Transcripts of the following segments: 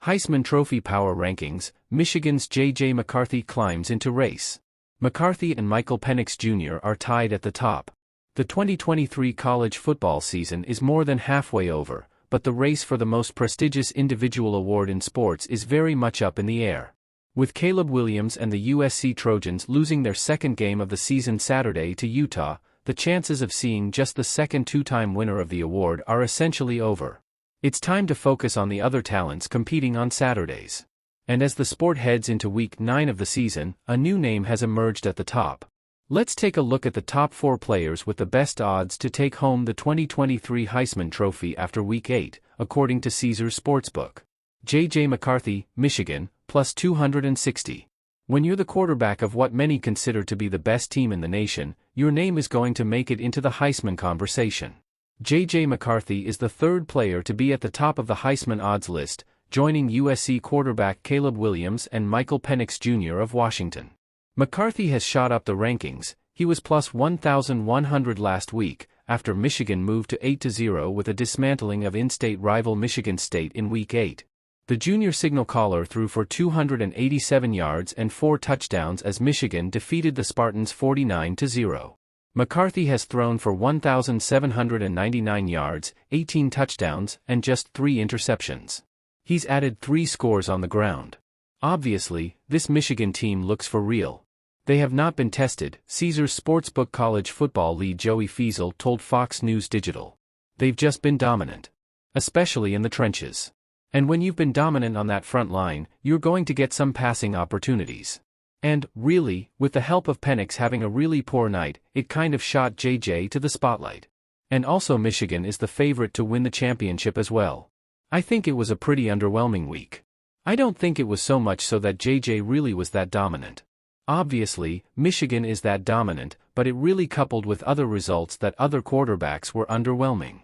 Heisman Trophy Power Rankings, Michigan's J.J. McCarthy climbs into race. McCarthy and Michael Penix Jr. are tied at the top. The 2023 college football season is more than halfway over, but the race for the most prestigious individual award in sports is very much up in the air. With Caleb Williams and the USC Trojans losing their second game of the season Saturday to Utah, the chances of seeing just the second two-time winner of the award are essentially over. It's time to focus on the other talents competing on Saturdays. And as the sport heads into Week 9 of the season, a new name has emerged at the top. Let's take a look at the top 4 players with the best odds to take home the 2023 Heisman Trophy after Week 8, according to Caesars Sportsbook. J.J. McCarthy, Michigan, plus 260. When you're the quarterback of what many consider to be the best team in the nation, your name is going to make it into the Heisman conversation. J.J. McCarthy is the third player to be at the top of the Heisman odds list, joining USC quarterback Caleb Williams and Michael Penix Jr. of Washington. McCarthy has shot up the rankings. He was plus 1,100 last week, after Michigan moved to 8-0 with a dismantling of in-state rival Michigan State in Week 8. The junior signal caller threw for 287 yards and 4 touchdowns as Michigan defeated the Spartans 49-0. McCarthy has thrown for 1,799 yards, 18 touchdowns, and just 3 interceptions. He's added 3 scores on the ground. Obviously, this Michigan team looks for real. They have not been tested, Caesars Sportsbook college football lead Joey Feasel told Fox News Digital. They've just been dominant. Especially in the trenches. And when you've been dominant on that front line, you're going to get some passing opportunities. And, really, with the help of Penix having a really poor night, it kind of shot JJ to the spotlight. And also Michigan is the favorite to win the championship as well. I think it was a pretty underwhelming week. I don't think it was so much so that JJ really was that dominant. Obviously, Michigan is that dominant, but it really coupled with other results that other quarterbacks were underwhelming.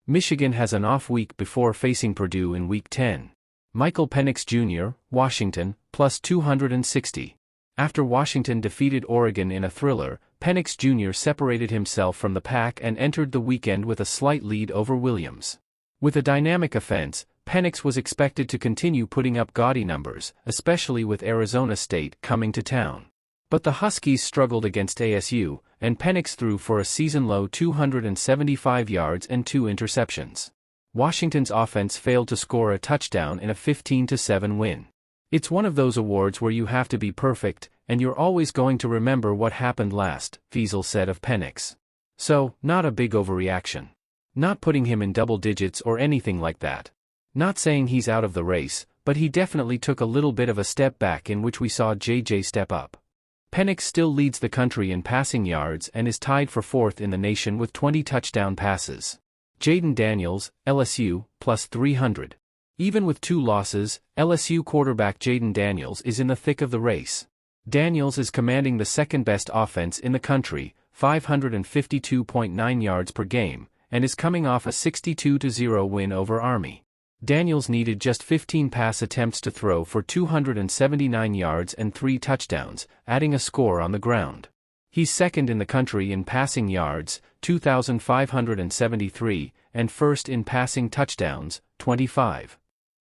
Michigan has an off week before facing Purdue in Week 10. Michael Penix Jr., Washington, plus 260. After Washington defeated Oregon in a thriller, Penix Jr. separated himself from the pack and entered the weekend with a slight lead over Williams. With a dynamic offense, Penix was expected to continue putting up gaudy numbers, especially with Arizona State coming to town. But the Huskies struggled against ASU, and Penix threw for a season-low 275 yards and 2 interceptions. Washington's offense failed to score a touchdown in a 15-7 win. It's one of those awards where you have to be perfect, and you're always going to remember what happened last, Feasel said of Penix. So, not a big overreaction. Not putting him in double digits or anything like that. Not saying he's out of the race, but he definitely took a little bit of a step back in which we saw JJ step up. Penix still leads the country in passing yards and is tied for 4th in the nation with 20 touchdown passes. Jaden Daniels, LSU, plus 300. Even with 2 losses, LSU quarterback Jaden Daniels is in the thick of the race. Daniels is commanding the second-best offense in the country, 552.9 yards per game, and is coming off a 62-0 win over Army. Daniels needed just 15 pass attempts to throw for 279 yards and 3 touchdowns, adding a score on the ground. He's second in the country in passing yards, 2,573, and first in passing touchdowns, 25.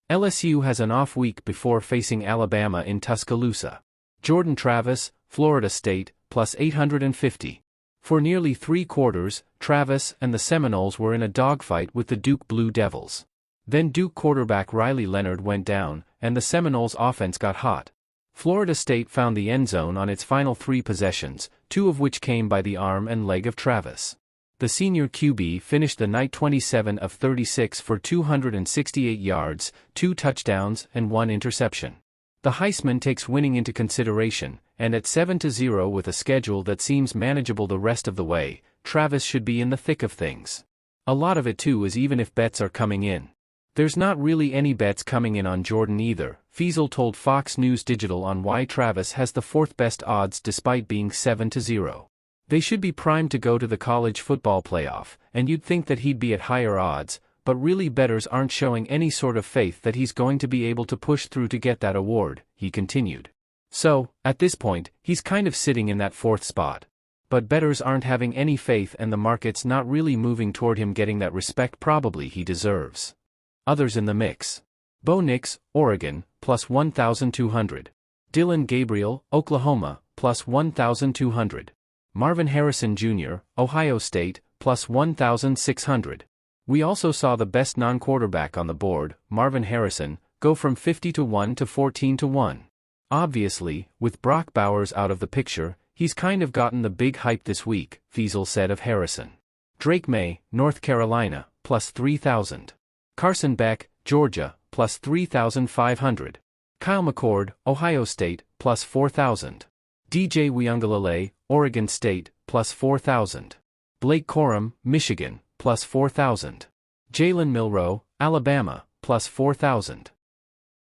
LSU has an off week before facing Alabama in Tuscaloosa. Jordan Travis, Florida State, plus 850. For nearly 3 quarters, Travis and the Seminoles were in a dogfight with the Duke Blue Devils. Then Duke quarterback Riley Leonard went down, and the Seminoles' offense got hot. Florida State found the end zone on its final 3 possessions, 2 of which came by the arm and leg of Travis. The senior QB finished the night 27 of 36 for 268 yards, 2 touchdowns, and 1 interception. The Heisman takes winning into consideration, and at 7-0 with a schedule that seems manageable the rest of the way, Travis should be in the thick of things. A lot of it too is even if bets are coming in. There's not really any bets coming in on Jordan either, Feasel told Fox News Digital on why Travis has the 4th best odds despite being 7-0. They should be primed to go to the college football playoff, and you'd think that he'd be at higher odds, but really bettors aren't showing any sort of faith that he's going to be able to push through to get that award, he continued. So, at this point, he's kind of sitting in that 4th spot. But bettors aren't having any faith and the market's not really moving toward him getting that respect probably he deserves. Others in the mix. Bo Nix, Oregon, plus 1,200. Dylan Gabriel, Oklahoma, plus 1,200. Marvin Harrison Jr., Ohio State, plus 1,600. We also saw the best non-quarterback on the board, Marvin Harrison, go from 50-1 to 14-1. Obviously, with Brock Bowers out of the picture, he's kind of gotten the big hype this week, Feasel said of Harrison. Drake May, North Carolina, plus 3,000. Carson Beck, Georgia, plus 3,500. Kyle McCord, Ohio State, plus 4,000. DJ Uiagalelei, Oregon State, plus 4,000. Blake Corum, Michigan, plus 4,000. Jalen Milroe, Alabama, plus 4,000.